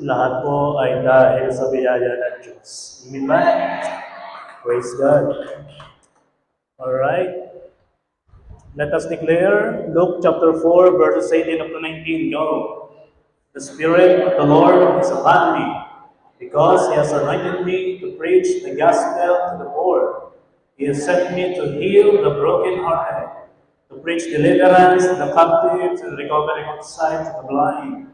Lahat po ay dahil sa biyaya ng Diyos. Amen ba? Praise God. Alright. Let us declare Luke chapter 4, verses 18 up to 19. Go. The Spirit of the Lord is upon me, because He has anointed me to preach the gospel to the poor. He has sent me to heal the brokenhearted, to preach deliverance to the captives and recovery of sight to the blind,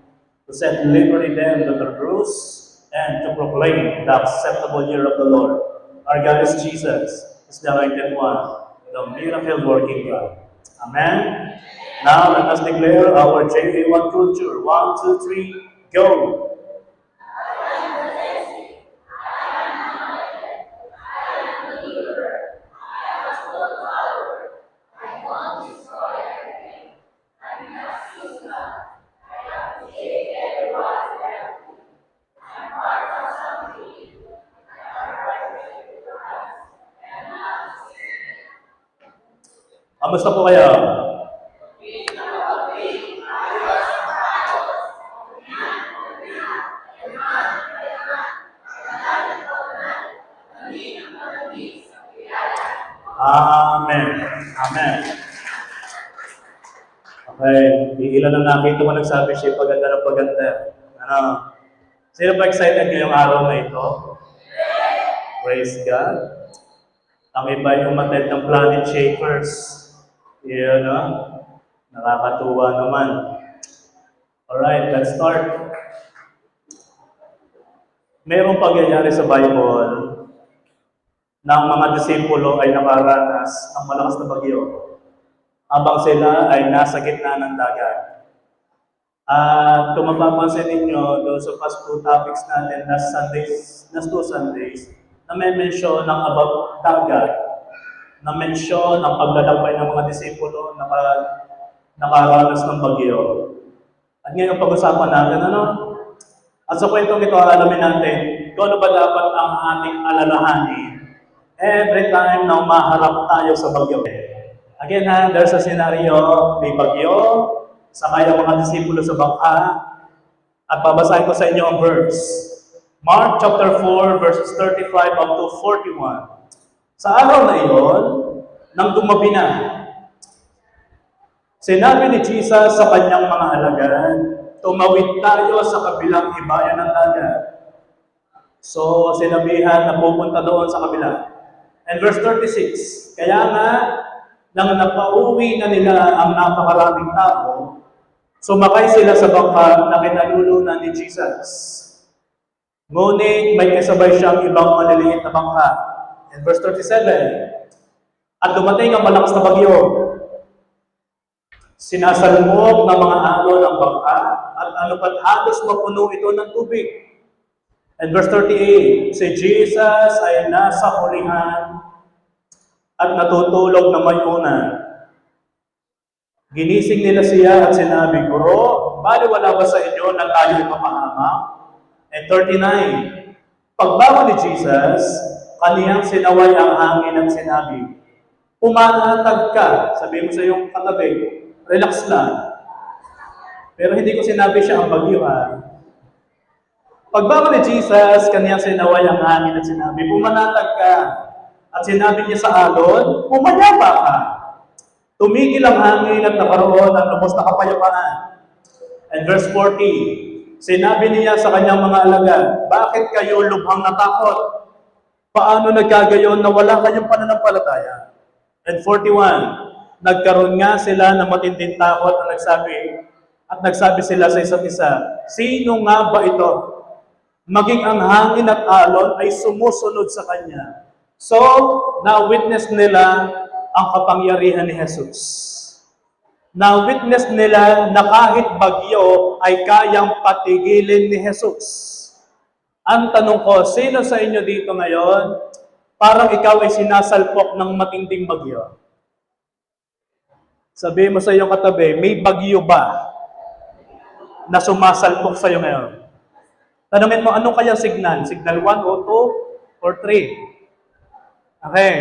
to set liberty them that are bruised, and to proclaim the acceptable year of the Lord. Our God is Jesus, is the anointed one, the miracle working God. Amen. Now let us declare our JA1 culture. 1, 2, 3, go. Kamusta po kayo? Amen. Amen. Okay, ilan ang nakita mo nagsabi siya, paganda ng paganda. Ano? Sino ba excited ngayong araw na ito? Praise God. Ang iba yung umattend ng Planet Shakers. Yun, no? Nakakatuwa naman. Alright, let's start. Mayroong pangyayari sa Bible na ang mga disipulo ay nakaranas ng malakas na bagyo habang sila ay nasa gitna ng dagat. At kung mapapansin ninyo, doon sa past two topics natin, last two Sundays, na may mention ng about dagat, na mention ng paglalakbay ng mga disipulo na nakaranas ng bagyo. At ngayon pag-usapan natin, ano? At sa kwentong ito, alamin natin kung ano ba dapat ang ating alalahanin every time na umaharap tayo sa bagyo. Again ha, there's a scenario, may bagyo, sakay ang mga disipulo sa bangka, at babasahin ko sa inyo ang verse. Mark chapter 4, verses 35 up to 41. Sa araw na iyon, nang dumabi na, sinabi ni Jesus sa kanyang mga alagad, tumawid tayo sa kabilang ibayan ng dagat. So, sinabihan na pupunta doon sa kabila. And verse 36, kaya nga, nang napauwi na nila ang napakaraming tao, sumakay sila sa bangka na kinalulunan ni Jesus. Ngunit may kasabay siyang ibang maliliit na bangka. And verse 37, at dumating ang malakas na bagyo. Sinasalmok ng mga alon ng bangka at anupat halos mapuno ito ng tubig. And verse 38, si Jesus ay nasa hulihan at natutulog na may una. Ginising nila siya at sinabi, Guro, baliwala ba sa inyo na tayo'y mapahamak? And 39, pagbangon ni Jesus, kaniyang sinaway ang hangin at sinabi, pumanatag ka. Sabi mo sa iyong katabi, relax lang. Pero hindi ko sinabi siya ang bagyo ha. Pagbangon ni Jesus, kaniyang sinaway ang hangin at sinabi, pumanatag ka. At sinabi niya sa alon, pumayapa ka. Tumigil ang hangin at nakaroon ng lubos na kapayapaan. And verse 40, sinabi niya sa kanyang mga alagad, bakit kayo lubhang natakot? Paano nagkagayon na wala kayong pananampalataya? And 41, nagkaroon nga sila ng matinding takot at nagsabi sila sa isa't isa, sino nga ba ito? Maging ang hangin at alon ay sumusunod sa kanya. So, na-witness nila ang kapangyarihan ni Jesus. Na-witness nila na kahit bagyo ay kayang patigilin ni Jesus. Ang tanong ko, sino sa inyo dito ngayon, parang ikaw ay sinasalpok ng matinding bagyo? Sabi mo sa iyong katabi, may bagyo ba na sumasalpok sa iyo ngayon? Tanungin mo, anong kaya signal? Signal 1 o 2 or 3? Okay.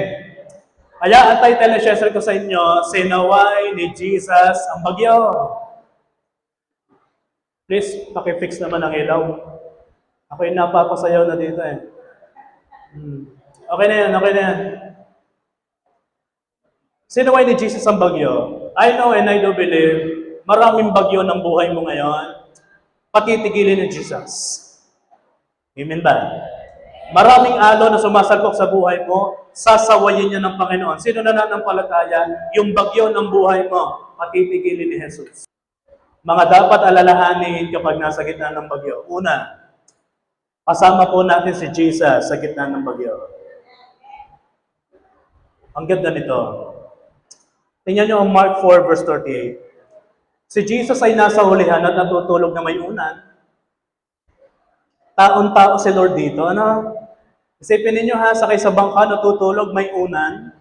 Kaya ang title na share ko sa inyo, sinaway ni Jesus ang bagyo. Please, pakifix naman ang ilaw. Ako'y napapasayaw na dito eh. Okay na yan, okay na yan. Sinuway ni Jesus ang bagyo. I know and I do believe, maraming bagyo ng buhay mo ngayon, patitigilin ni Jesus. Amen ba? Maraming alon na sumasagok sa buhay mo, sasawayin niya ng Panginoon. Sino na nananampalataya? Yung bagyo ng buhay mo, patitigilin ni Jesus. Mga dapat alalahanin kapag nasa gitna ng bagyo. Una, kasama po natin si Jesus sa gitna ng bagyo. Ang ganda nito. Tingnan niyo ang Mark 4 verse 38. Si Jesus ay nasa hulihan at natutulog na may unan. Taon-tao si Lord dito. Ano? Isipin ninyo ha, sakay sa bangka, natutulog, may unan.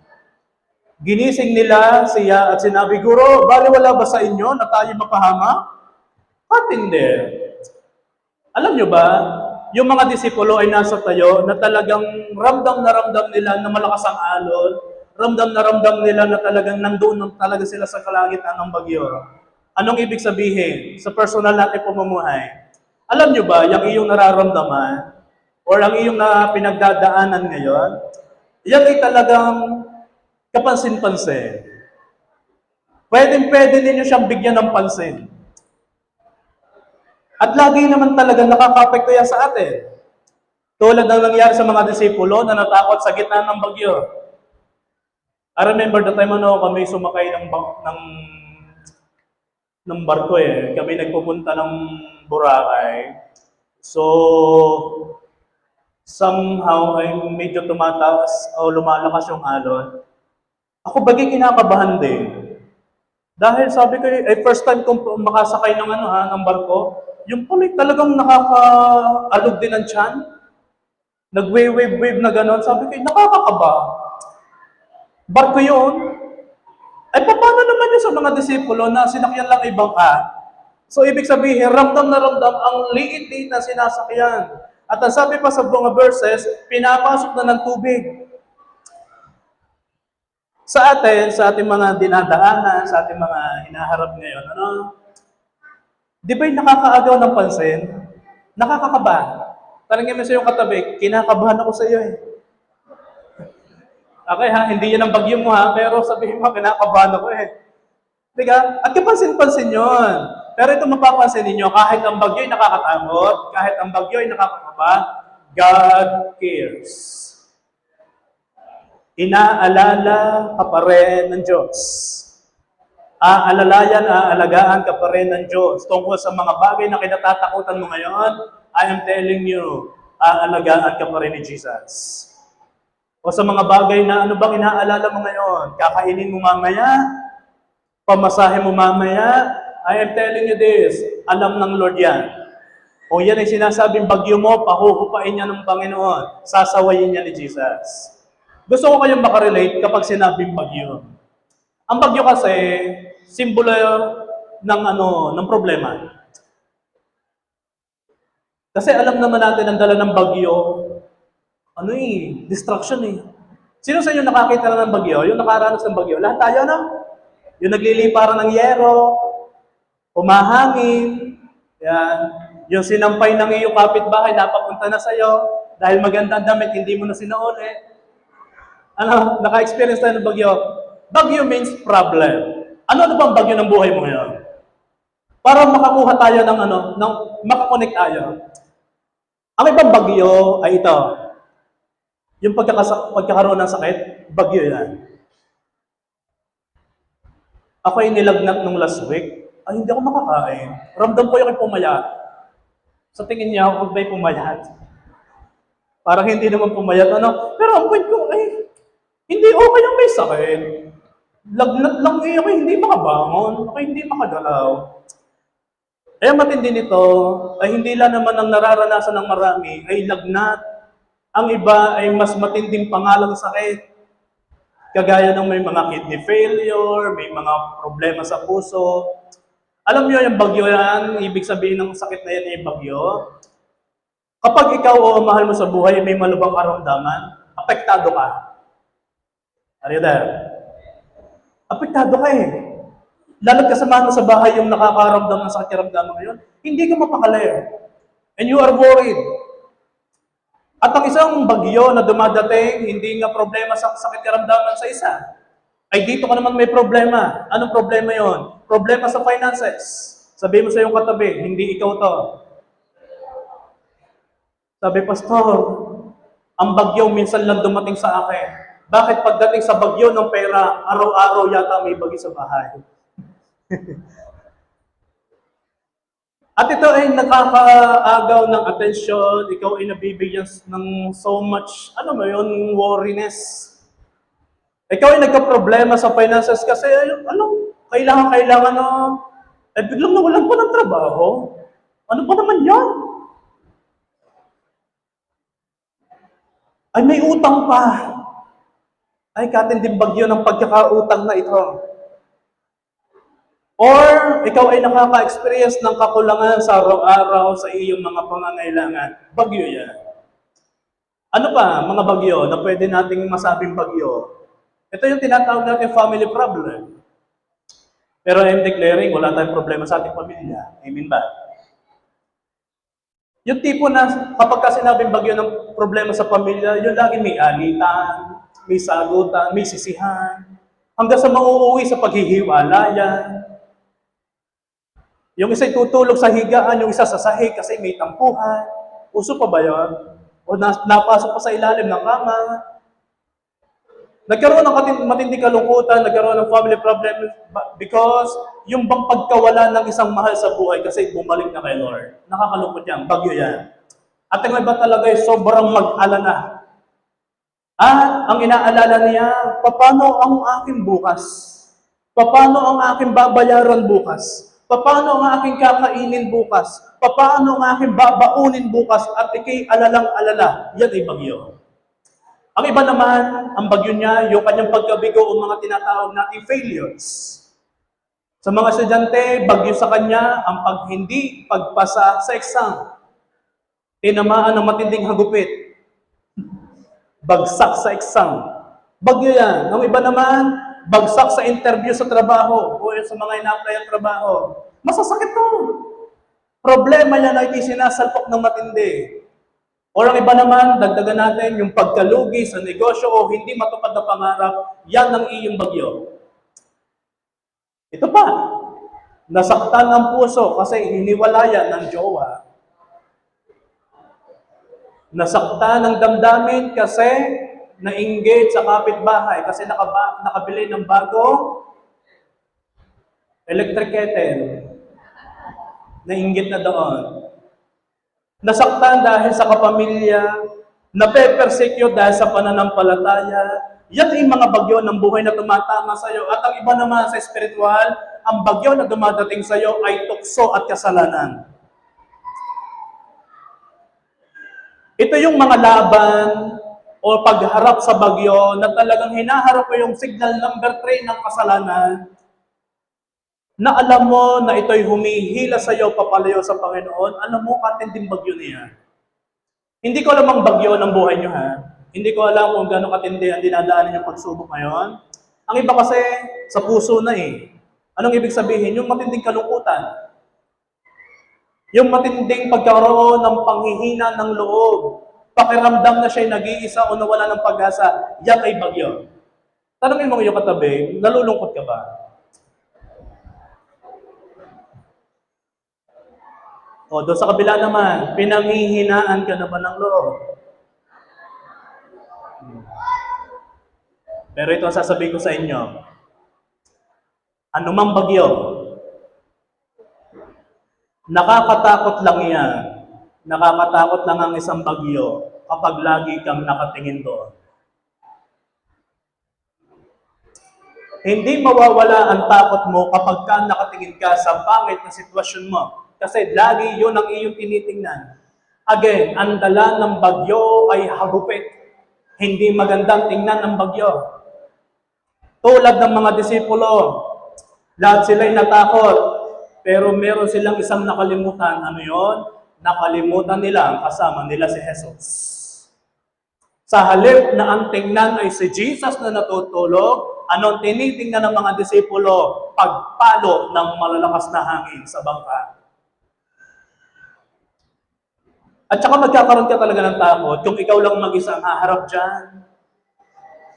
Ginising nila siya at sinabi, Guro, baliwala ba sa inyo na tayo mapahama? At hindi. Alam nyo ba, yung mga disipulo ay nasa tayo na talagang ramdam na ramdam nila na malakas ang alon, ramdam na ramdam nila na talagang nandoon talaga sila sa kalagitnaan ng bagyo. Anong ibig sabihin sa personal natin pamumuhay? Alam nyo ba, yung iyong nararamdaman or ang iyong pinagdadaanan ngayon, yan ay talagang kapansin-pansin. Pwede ninyo siyang bigyan ng pansin. At lagi naman talaga nakaka-apekto yan sa atin. Tulad ng nangyari sa mga disipulo na natakot sa gitna ng bagyo. I remember the time kami sumakay ng barko eh. Kami nagpupunta ng Boracay. So, somehow ay medyo tumataas o lumalakas yung alon. Ako bagay kinakabahan din. Dahil sabi ko, first time kong makasakay ng barko, yung pulik talagang nakaka-alog din ng tiyan. Nag-wave-wave na gano'n. Sabi ko, nakakakaba. Barko yun. Ay, paano naman yun sa mga disipulo na sinakyan lang ibang So, ibig sabihin, ramdam na ramdam ang liit-liit na sinasakyan. At ang sabi pa sa mga verses, pinapasok na ng tubig. Sa ating mga dinadaanan, sa ating mga hinaharap ngayon, di ba yung nakakaagaw ng pansin? Nakakakaba. Tanungin mo sa iyong katabi, kinakabahan ako sa iyo eh. Okay ha, hindi yan ang bagyo mo ha, pero sabihin mo, kinakabahan ako eh. Diba? At kapansin-pansin yun. Pero ito mapapansin ninyo, kahit ang bagyo ay nakakatakot, kahit ang bagyo ay nakakakaba, God cares. Inaalala ka pa rin ng Diyos. Aalagaan ka pa rin ng Diyos. Tungkol sa mga bagay na kinatatakutan mo ngayon, I am telling you, aalagaan ka pa rin ni Jesus. O sa mga bagay na ano bang inaalala mo ngayon, kakainin mo mamaya, pamasahe mo mamaya, I am telling you this, alam ng Lord yan. O yan ay sinasabing bagyo mo, pahuhupain niya ng Panginoon, sasawayin niya ni Jesus. Gusto ko kayong makarelate kapag sinabing bagyo. Ang bagyo kasi, simbolo ng problema. Kasi alam naman natin ang dala ng bagyo, distraction eh. Sino sa inyo nakakita na ng bagyo? Yung nakaranas ng bagyo? Lahat tayo, no? Yung nagliliparan ng yero, humahangin, yan. Yung sinampay ng iyong kapitbahay, napapunta na sa'yo, dahil magandang damit, hindi mo na sinuuli. Naka-experience tayo ng bagyo. Bagyo means problem. Ano bang bagyo ng buhay mo ngayon? Para makakuha tayo ng makakonect tayo. Ang ibang bagyo ay ito. Yung pagkakaroon ng sakit, bagyo yan. Ako ay nilagnat nung last week. Ay, hindi ako makakain. Ramdam ko yung pumayat. Sa tingin niya, huwag ba'y pumayat? Parang hindi naman pumayat. Pero ang point ko, hindi okay ang may sakit. Lagnat lang ako, hindi makabangon. Ako hindi makagalaw. Matindi nito, ay hindi lang naman ang nararanasan ng marami, ay lagnat. Ang iba ay mas matinding pangalang sakit. Kagaya ng may mga kidney failure, may mga problema sa puso. Alam niyo yung bagyo yan, ibig sabihin ng sakit na yan ay bagyo. Kapag ikaw o mahal mo sa buhay may malubhang karamdaman, apektado ka. Are you there? Apektado ka eh. Lalo't kasama mo sa bahay yung nakakaramdam ng sakit karamdaman ngayon, hindi ka mapakali. And you are worried. At ang isang bagyo na dumadating, hindi nga problema sa sakit karamdaman sa isa. Ay dito ka naman may problema. Anong problema yon? Problema sa finances. Sabi mo sa iyong katabi, hindi ikaw to. Sabi, Pastor, ang bagyo minsan lang dumating sa akin. Bakit pagdating sa bagyo ng pera, araw-araw yata may bagyo sa bahay? At ito ay nakakaagaw ng atensyon, ikaw ay nabibigyan ng so much, ano mo yun, worriness. Ikaw ay nagka-problema sa finances kasi, kailangan na, biglang nawalan pa ng trabaho. Ano ba naman yan? Ay, may utang pa. Ay, katinding bagyo ng pagkakautang na ito. Or, ikaw ay nakaka-experience ng kakulangan sa araw-araw sa iyong mga pangangailangan. Bagyo yan. Ano pa, mga bagyo na pwede nating masabing bagyo? Ito yung tinatawag natin family problem. Pero I'm declaring, wala tayong problema sa ating pamilya. Amen ba? Yung tipo na kapag ka sinabing bagyo ng problema sa pamilya, yun lagi may alitan, may sagutan, may sisihan, hanggang sa mauuwi sa paghihiwalayan. Yung isa tutulog sa higaan, yung isa sa sahig kasi may tampuhan. Uso pa ba yun? O napasok pa sa ilalim ng kama? Nagkaroon ng matinding kalungkutan, nagkaroon ng family problem because yung bang pagkawala ng isang mahal sa buhay kasi bumalik na kay Lord. Nakakalungkot yan, bagyo yan. At ang iba talaga ay sobrang mag-alala. At ang inaalala niya, paano ang aking bukas? Paano ang aking babayaran bukas? Paano ang aking kakainin bukas? Paano ang aking babaunin bukas? At ikay alalang-alala, yan ay bagyo. Ang iba naman, ang bagyo niya, yung kanyang pagkabigo o mga tinatawag nating failures. Sa mga estudyante, bagyo sa kanya ang hindi pagpasa sa exam. Tinamaan ng matinding hagupit. Bagsak sa exam. Bagyo yan. Ang iba naman, bagsak sa interview sa trabaho o sa mga ina-apply ang trabaho. Masasakit to. Problema yan ay isinasalpok ng matindi. O ang iba naman, dagdagan natin yung pagkalugi sa negosyo o hindi matupad na pangarap, yan ang iyong bagyo. Ito pa, nasaktan ang puso kasi hiniwalayan ng jowa. Nasaktan ang damdamin kasi na-engage sa kapitbahay kasi nakabili ng bagong electric kettle. Nainggit na doon. Nasaktan dahil sa kapamilya, nape-persecute dahil sa pananampalataya. Yan ay mga bagyo ng buhay na tumatama sa iyo. At ang iba naman sa spiritual, ang bagyo na dumadating sa iyo ay tukso at kasalanan. Ito yung mga laban o pagharap sa bagyo na talagang hinaharap ko yung signal number 3 ng kasalanan na alam mo na ito'y humihila sa iyo papalayo sa Panginoon, alam mo, katinding bagyo niya. Hindi ko alam ang bagyo ng buhay niyo, ha? Hindi ko alam kung gano'ng katindi ang dinadaanan yung pagsubok ngayon. Ang iba kasi, sa puso na eh. Anong ibig sabihin? Yung matinding kalungkutan. Yung matinding pagkaroon ng panghihina ng loob. Pakiramdam na siya'y nag-iisa o nawala ng pag-asa. Yan ay bagyo. Tanungin mo yung katabi, nalulungkot ka ba? O, doon sa kabila naman, pinanghihinaan ka na ba ng loob? Pero ito ang sasabihin ko sa inyo. Anumang bagyo, nakakatakot lang yan. Nakakatakot lang ang isang bagyo kapag lagi kang nakatingin doon. Hindi mawawala ang takot mo kapag ka nakatingin ka sa pangit na sitwasyon mo. Kasi lagi yun ang iyong tinitingnan. Again, ang dala ng bagyo ay hagupit. Hindi magandang tingnan ng bagyo. Tulad ng mga disipulo, lahat sila'y natakot. Pero meron silang isang nakalimutan. Ano yon? Nakalimutan nila ang kasama nila si Jesus. Sa halip na ang tingnan ay si Jesus na natutulog, anong tinitingnan ng mga disipulo? Pagpalo ng malalakas na hangin sa bangka. At saka magkakaroon ka talaga ng takot kung ikaw lang mag-isa ang haharap dyan.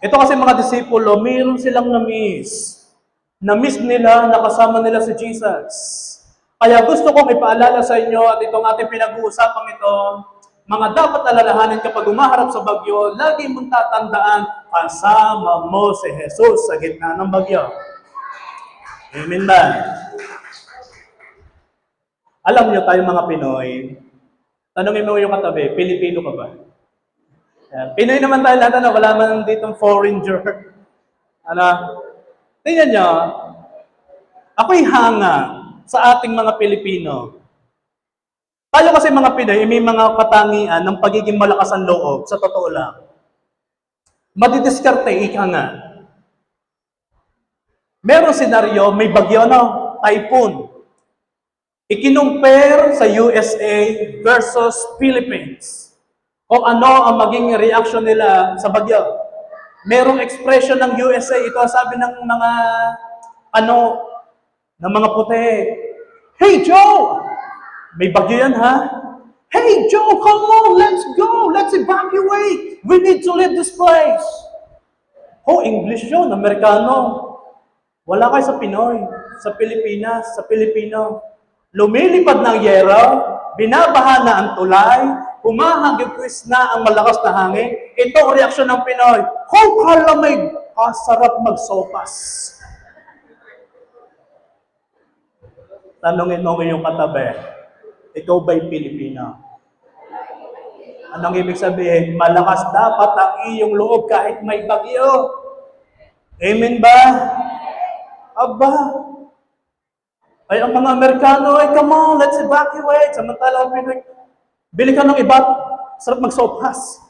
Ito kasi mga disipulo, mayroon silang na-miss. Na-miss nila, nakasama nila si Jesus. Kaya gusto kong ipaalala sa inyo at itong ating pinag-uusapang ito, mga dapat alalahanin kapag umaharap sa bagyo, lagi mong tatandaan, kasama mo si Jesus sa gitna ng bagyo. Amen ba? Alam niyo tayo mga Pinoy, tanongin mo yung katabi, Pilipino ka ba? Yan. Pinoy naman tayo lahat, wala man ditong foreigner. Ano? Tingnan nyo, ako'y hanga sa ating mga Pilipino. Tayo kasi mga Pinoy, may mga katangian ng pagiging malakas ang loob, sa totoo lang. Madidiskarte, ika nga. Merong senaryo, may bagyo, typhoon. Ikinumpare sa USA versus Philippines. O ano ang maging reaction nila sa bagyo. Merong expression ng USA, ito ang sabi ng mga ng mga puti. Hey Joe! May bagyo yan ha? Hey Joe, come on, let's go! Let's evacuate! We need to leave this place! Oh, English yun, Amerikano. Wala kayo sa Pinoy, sa Pilipinas, sa Pilipino. Lumilipad ng yero, binabaha na ang tulay, humahagipwis na ang malakas na hangin. Ito ang reaksyon ng Pinoy. Kung kalamig, sarap magsopas. Tanungin mo yung katabi, ikaw ba'y Pilipino? Anong ibig sabihin? Malakas dapat ang iyong loob kahit may bagyo. Amen ba? Aba, ay ang mga Amerikano, ay come on, let's evacuate. Samantala, bili ka ng iba, sarap magsopas.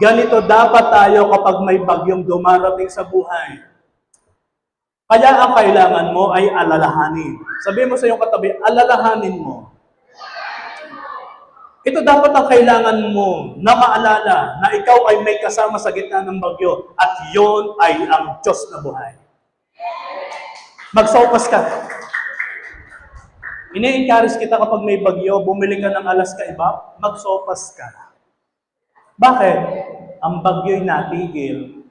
Ganito dapat tayo kapag may bagyong dumarating sa buhay. Kaya ang kailangan mo ay alalahanin. Sabihin mo sa iyong katabi, alalahanin mo. Ito dapat ang kailangan mo na maalala na ikaw ay may kasama sa gitna ng bagyo at yon ay ang Diyos na buhay. Magsopas ka. Ini-encourage kita kapag may bagyo, bumili ka ng alas kaiba, magsopas ka. Bakit? Ang bagyo'y natigil.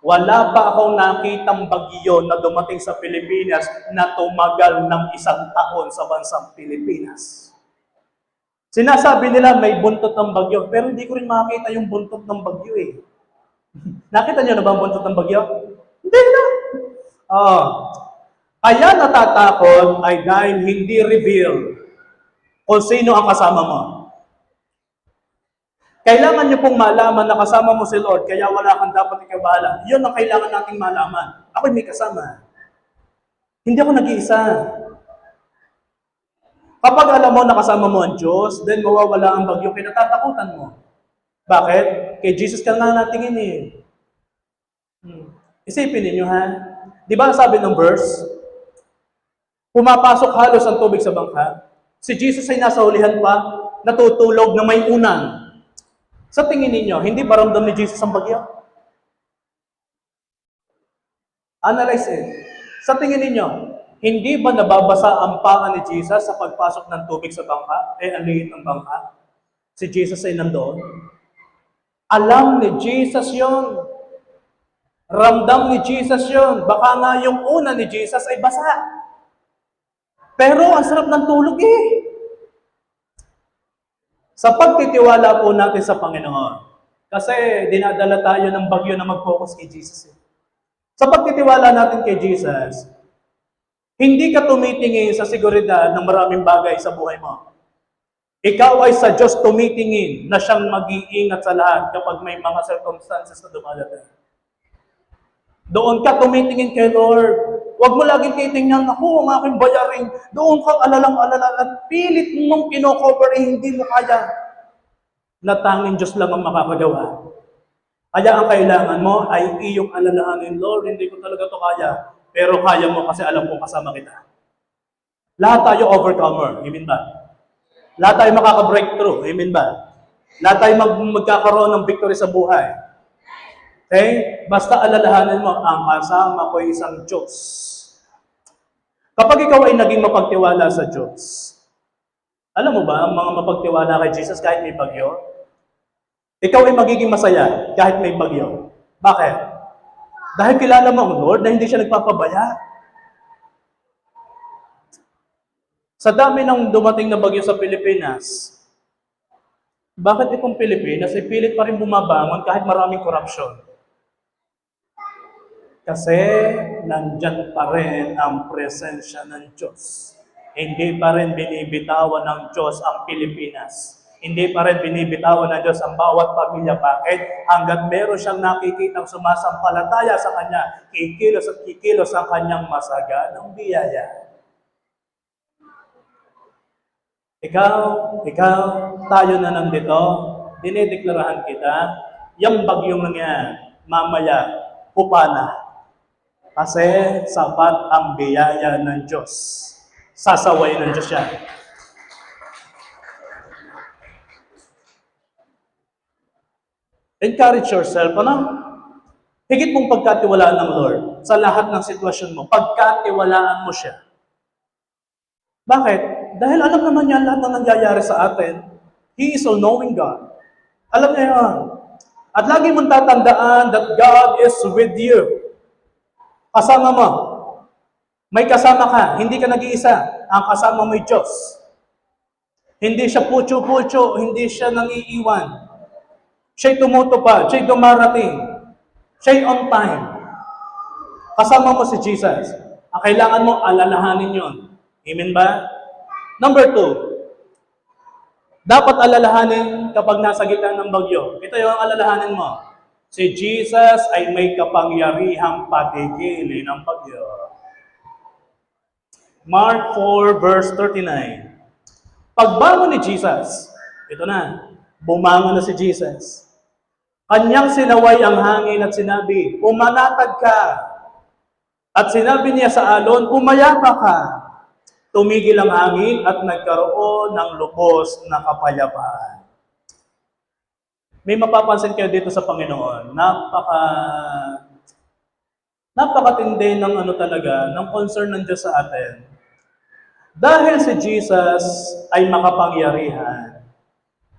Wala pa akong nakitang bagyo na dumating sa Pilipinas na tumagal ng 1 taon sa bansang Pilipinas. Sinasabi nila may buntot ng bagyo, pero hindi ko rin makita yung buntot ng bagyo eh. Nakita niyo na ba ang buntot ng bagyo? Hindi na. Kaya natatakot ay dahil hindi reveal kung sino ang kasama mo. Kailangan niyo pong malaman na kasama mo si Lord, kaya wala kang dapat ikabahala. Yun ang kailangan nating malaman. Ako'y may kasama. Hindi ako nag-iisa. Kapag alam mo na kasama mo ang Diyos, then mawawala ang bagyo, kinatatakutan mo. Bakit? Kay Jesus ka na natingin eh. Isipin ninyo ha. Di ba sabi ng verse, pumapasok halos ang tubig sa bangka. Si Jesus ay nasa hulihan pa, natutulog na may unang. Sa tingin ninyo, hindi ba ramdam ni Jesus ang bagyo? Analyze it. Sa tingin ninyo, hindi ba nababasa ang paa ni Jesus sa pagpasok ng tubig sa bangka? Ang liit ng bangka. Si Jesus ay nandoon. Alam ni Jesus yon. Ramdam ni Jesus yon. Baka nga yung una ni Jesus ay basa. Pero ang sarap ng tulog eh. Sa pagtitiwala po natin sa Panginoon, kasi dinadala tayo ng bagyo na mag-focus kay Jesus. Sa pagtitiwala natin kay Jesus, hindi ka tumitingin sa seguridad ng maraming bagay sa buhay mo. Ikaw ay sa Diyos tumitingin na siyang mag-iingat sa lahat kapag may mga circumstances na dumadating. Doon ka tumitingin kay Lord. Huwag mo laging titingnan, ako, ang aking bayaring. Doon kang alalang-alala at pilit mong kinocover, hindi mo kaya. Na tanging Diyos lang ang makakagawa. Kaya ang kailangan mo ay iyong alalahanin, Lord, hindi ko talaga to kaya. Pero kaya mo kasi alam ko kasama kita. Lahat tayo overcomer, amen ba? Lahat tayo makaka-breakthrough, amen ba? Lahat tayo magkakaroon ng victory sa buhay. Okay? Basta alalahanin mo, ang kasama ko ay isang Diyos. Kapag ikaw ay naging mapagtiwala sa Diyos, Alam mo ba, ang mga mapagtiwala kay Jesus kahit may bagyo, ikaw ay magiging masaya kahit may bagyo. Bakit? Dahil kilala mo ang Lord na hindi siya nagpapabaya. Sa dami ng dumating na bagyo sa Pilipinas, bakit itong Pilipinas ay pilit pa rin bumabangon kahit maraming korupsyon? Kasi nandyan pa rin ang presensya ng Diyos. Hindi pa rin binibitawan ng Diyos ang Pilipinas. Hindi pa rin binibitawan ng Diyos ang bawat pamilya. Bakit? Hanggat meron siyang nakikitang sumasampalataya sa Kanya, kikilos at kikilos ang Kanyang masaganang biyaya. Ikaw, tayo na nandito, dinedeklarahan kita, yung bagyong lang yan, mamaya, upana. Kasi sapat ang biyaya ng Diyos. Sasaway ng Diyos yan. Encourage yourself, ano? Higit mong pagkatiwalaan ng Lord sa lahat ng sitwasyon mo. Pagkatiwalaan mo siya. Bakit? Dahil alam naman niya lahat ng nangyayari sa atin. He is all-knowing God. Alam niya yan. At lagi mong tatandaan that God is with you. Kasama mo. May kasama ka. Hindi ka nag-iisa. Ang kasama mo'y Diyos. Hindi siya putyo-putyo. Hindi siya nangiiwan. Siya'y tumutupad. Siya'y dumarating. Siya'y on time. Kasama mo si Jesus. Ang kailangan mo, alalahanin yon. Amen ba? Number 2. Dapat alalahanin kapag nasa gitna ng bagyo. Ito yung alalahanin mo. Si Jesus ay may kapangyarihang patigilin ng bagyo. Mark 4 verse 39. Pagbangon ni Jesus, ito na, bumangon na si Jesus. Kanyang sinaway ang hangin at sinabi, "Pumanatag ka." At sinabi niya sa alon, "Pumayapa ka." Tumigil ang hangin at nagkaroon ng lubos na kapayapaan. May mapapansin kayo dito sa Panginoon, napakatindi ng ng concern ng Diyos sa atin. Dahil si Jesus ay makapangyarihan,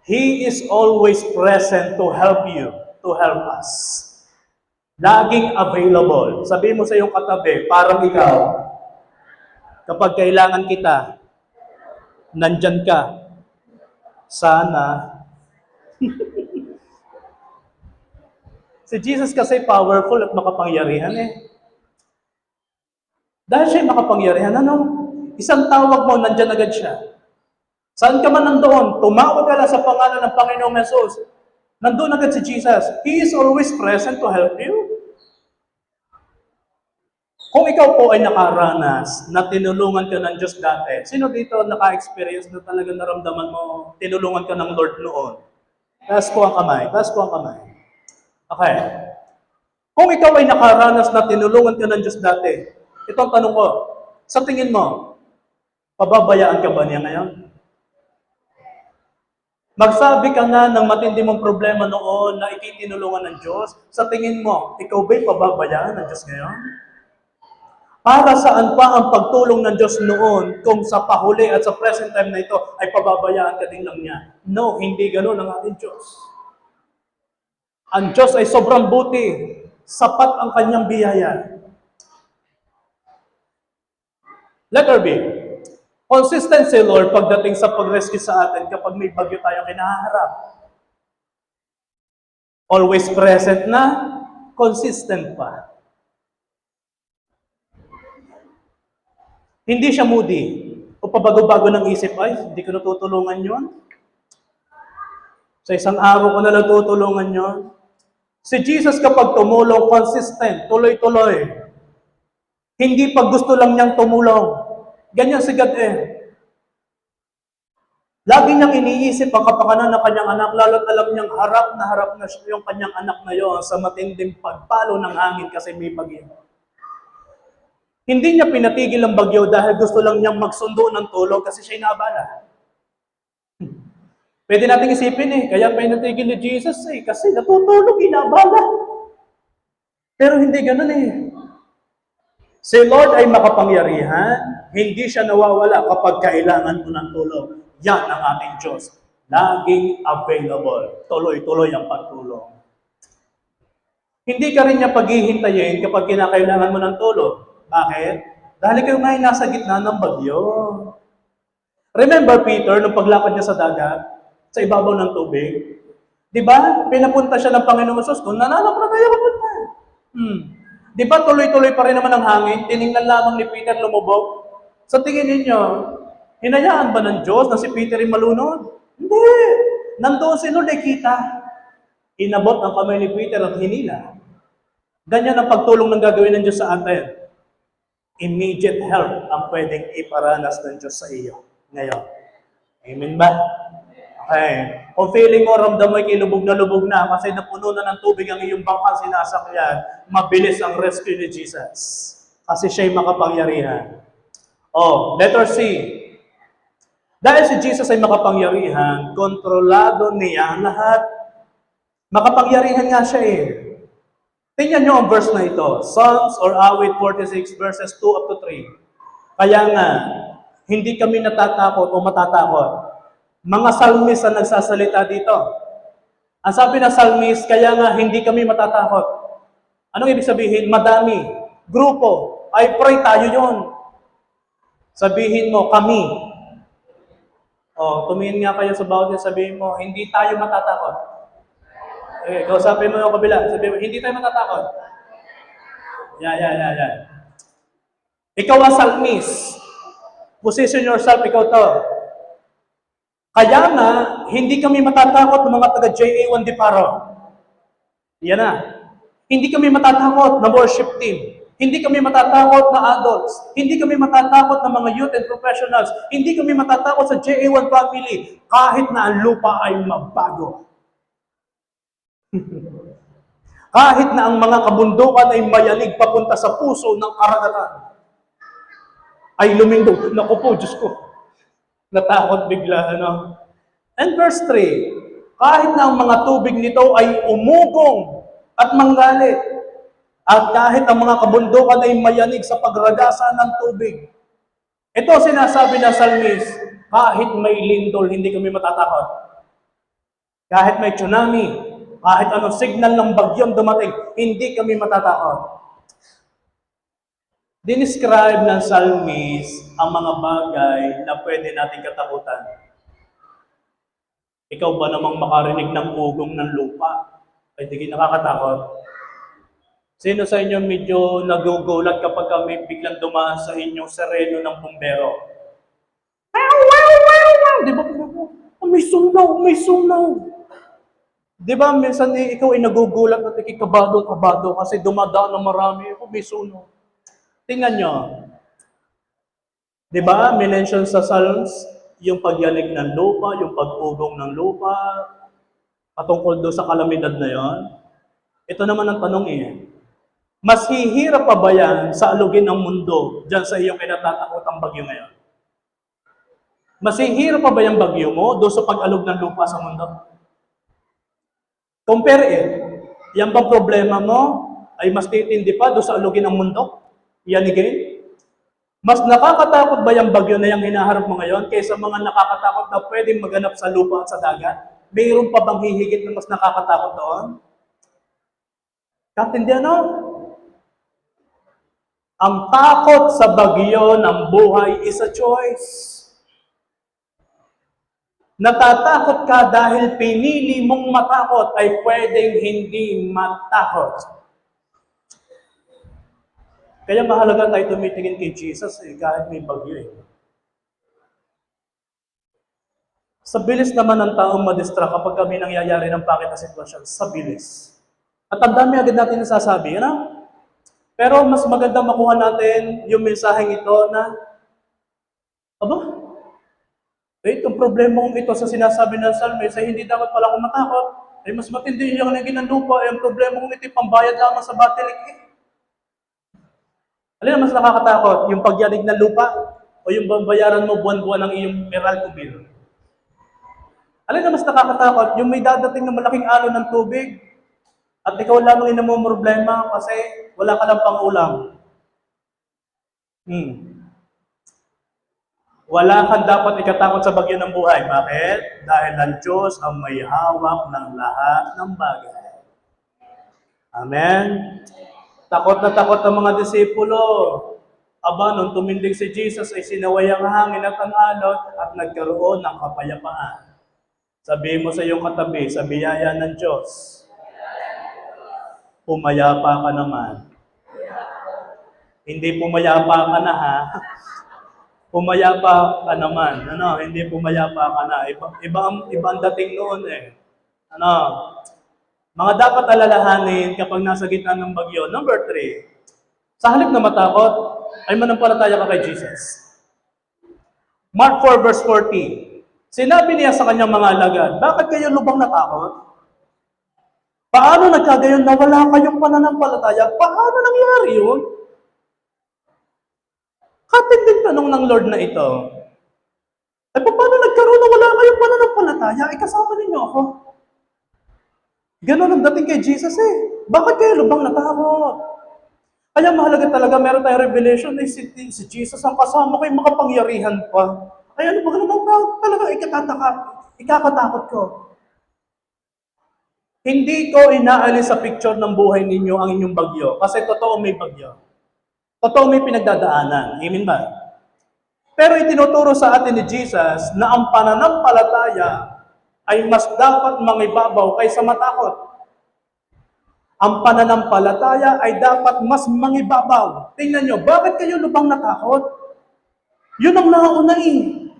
He is always present to help you, to help us. Laging available. Sabihin mo sa iyong katabi, parang ikaw, kapag kailangan kita, nandyan ka. Sana. Si Jesus kasi powerful at makapangyarihan eh. Dahil siya'y makapangyarihan, isang tawag mo, nandyan agad siya. Saan ka man nandoon, tumawag ka lang sa pangalan ng Panginoong Jesus. Nandoon agad si Jesus. He is always present to help you. Kung ikaw po ay nakaranas na tinulungan ka ng Diyos dati, sino dito naka-experience na talagang naramdaman mo, tinulungan ka ng Lord noon? Taas po ang kamay. Okay. Kung ikaw ay nakaranas na tinulungan ka ng Diyos dati, itong tanong ko, sa tingin mo, pababayaan ka ba niya ngayon? Magsabi ka nga ng matindi mong problema noon na ikitinulungan ng Diyos, sa tingin mo, ikaw ba'y pababayaan ng Diyos ngayon? Para saan pa ang pagtulong ng Diyos noon kung sa pahuli at sa present time na ito ay pababayaan ka din lang niya? No, hindi ganun ang ating Diyos. Ang Diyos ay sobrang buti. Sapat ang kanyang biyaya. Letter B. Consistency, Lord, pagdating sa pag-rescue sa atin kapag may bagyo tayong kinaharap. Always present na, consistent pa. Hindi siya moody. O pabago-bago ng isip, ay, hindi ko natutulungan yon. Sa isang araw ko na lang tutulungan yon. Si Jesus kapag tumulong, consistent, tuloy-tuloy. Hindi pag gusto lang niyang tumulong. Ganyan si God eh. Lagi niyang iniisip ang kapakanan ng kanyang anak, lalo't alam niyang harap na yung kanyang anak na yon sa matinding pagpalo ng hangin kasi may bagyo. Hindi niya pinatigil ang bagyo dahil gusto lang niyang magsundo ng tulong kasi siya'y naabala. Pwede nating isipin kaya pinatigil ni Jesus kasi natutulog, inaabala. Pero hindi ganun Si Lord ay makapangyarihan, hindi siya nawawala kapag kailangan mo ng tulong. Yan ang ating Diyos. Laging available. Tuloy-tuloy ang pagtulong. Hindi ka rin niya paghihintayin kapag kinakailangan mo ng tulong. Bakit? Dahil kayo ngayon nasa gitna ng bagyo. Remember Peter, nung paglakad niya sa dagat, sa ibabaw ng tubig, di ba? Pinapunta siya ng Panginoong Hesus kung nananampalataya ka punta. Di ba tuloy-tuloy pa rin naman ang hangin? Tiningnan lamang ni Peter lumubog. Sa tingin ninyo, hinayaan ba ng Diyos na si Peter ay malunod? Hindi. Nandoon si Lord ay kita. Inabot ang kamay ni Peter at hinila. Ganyan ang pagtulong ng gagawin ng Diyos sa atin. Immediate help ang pwedeng iparanas ng Diyos sa iyo ngayon. Amen ba? Okay. Kung feeling mo, ramdam mo kilubog na kasi napuno na ng tubig ang iyong bangkang sinasakyan, mabilis ang rescue ni Jesus. Kasi siya'y makapangyarihan. Letter C. Dahil si Jesus ay makapangyarihan, kontrolado niya lahat. Makapangyarihan nga siya eh. Tingnan nyo ang verse na ito. Psalms or Awit 46 verses 2 up to 3. Kaya nga, hindi kami natatakot o matatakot. Mga salmis ang nagsasalita dito. Ang sabi ng salmis, kaya nga hindi kami matatakot. Anong ibig sabihin? Madami. Grupo. Ay, pray tayo yon. Sabihin mo, kami. Tumingin nga kayo sa bawat sabihin mo, hindi tayo matatakot. Kausapin mo yung kabila. Sabihin mo, hindi tayo matatakot. Yan. Ikaw ang salmis. Position yourself, ikaw to. Kaya nga, hindi kami matatakot ng mga taga-JA1 Diparo. Yan na. Hindi kami matatakot na worship team. Hindi kami matatakot na adults. Hindi kami matatakot na mga youth and professionals. Hindi kami matatakot sa JA1 family kahit na ang lupa ay mabago. Kahit na ang mga kabundukan ay mayanig papunta sa puso ng karagatan. Ay lumindog. Naku po, Diyos ko. Natakot bigla, ano? And verse 3, kahit na ang mga tubig nito ay umugong at manggalit, at kahit ang mga kabundukan ay mayanig sa pagragasa ng tubig. Ito sinasabi ng salmis, kahit may lindol, hindi kami matatakot. Kahit may tsunami, kahit anong signal ng bagyong dumating, hindi kami matatakot. Dinescribe ng salmis ang mga bagay na pwede nating katakutan. Ikaw ba namang makarinig ng ugong ng lupa? Ay di nakakatakot. Sino sa inyo medyo nagugulat kapag kami biglang dumaan sa inyong sereno ng bumbero? Di ba? May sunaw. Di ba minsan ikaw ay nagugulat at ikikabado kasi dumadaan ng marami. May sunaw. Tingnan nyo. Di ba, minention sa Psalms, yung pagyanig ng lupa, yung pag-ugong ng lupa, patungkol doon sa kalamidad na yon. Ito naman ang tanong mas hihirap pa ba yan sa alugin ng mundo dyan sa iyong kinatatakotang bagyo ngayon? Mas hihirap pa ba yung bagyo mo doon sa pag-alog ng lupa sa mundo? Compare it. Yan bang problema mo ay mas titindi pa doon sa alugin ng mundo? Yan again. Mas nakakatakot ba yung bagyo na yung hinaharap mo ngayon kaysa mga nakakatakot na pwedeng maganap sa lupa at sa dagat? Mayroon pa bang hihigit na mas nakakatakot doon? Katindi ano? Ang takot sa bagyo ng buhay is a choice. Natatakot ka dahil pinili mong matakot ay pwedeng hindi matakot. Kaya mahalaga tayo tumitingin kay Jesus kahit may bagyo Sa bilis naman ng taong madistract kapag kami nangyayari ng pangit na sitwasyon. Sa bilis. At ang dami agad natin nasasabi, Pero mas maganda makuha natin yung mensaheng ito na, itong problema kong ito sa sinasabi ng Psalmist ay hindi dapat pala akong matakot. Ay mas matindi yung naging ng lupa, ay ang problema kong ito pambayad lamang sa batilik Alin ang mas nakakatakot? Yung pagyanig ng lupa o yung babayaran mo buwan-buwan ng iyong Meralco bill? Alin ang mas nakakatakot? Yung may dadating na malaking alon ng tubig at ikaw lamang yung namumroblema kasi wala ka lang pang-ulam. Wala kang dapat ikatakot sa bagyo ng buhay. Bakit? Dahil ang Diyos ang may hawak ng lahat ng bagay. Amen? Takot na takot ang mga disipulo. Aba, nung tumindig si Jesus ay sinaway ang hangin at ang alon at nagkaroon ng kapayapaan. Sabihin mo sa iyong katabi, sa biyaya ng Diyos, pumayapa ka naman. Hindi pumayapa ka na ha. Pumayapa ka naman. Hindi pumayapa ka na. Iba ang dating noon eh. Mga dapat alalahanin kapag nasa gitna ng bagyo. Number 3, sa halip na matakot, ay manampalataya ka kay Jesus. Mark 4 verse 40. Sinabi niya sa kanyang mga alagad, bakit kayo lubang natakot? Paano nagkagayon na wala kayong pananampalataya? Paano nangyari yun? Katinding tanong ng Lord na ito. Paano nagkaroon na wala kayong pananampalataya? Kasama ninyo ako. Ganon ang dating kay Jesus eh. Bakit kayo lubang natakot? Kaya mahalaga talaga, meron tayong revelation na si Jesus ang kasama ko, yung makapangyarihan pa. Kaya ano ba talaga ikakatakot ko. Hindi ko inaalis sa picture ng buhay ninyo ang inyong bagyo. Kasi totoo may bagyo. Totoo may pinagdadaanan. Amen ba? Pero itinuturo sa atin ni Jesus na ang pananampalataya ay mas dapat mangibabaw kaysa matakot. Ang pananampalataya ay dapat mas mangibabaw. Tingnan nyo, bakit kayo lubang natakot? Yun ang nauna eh.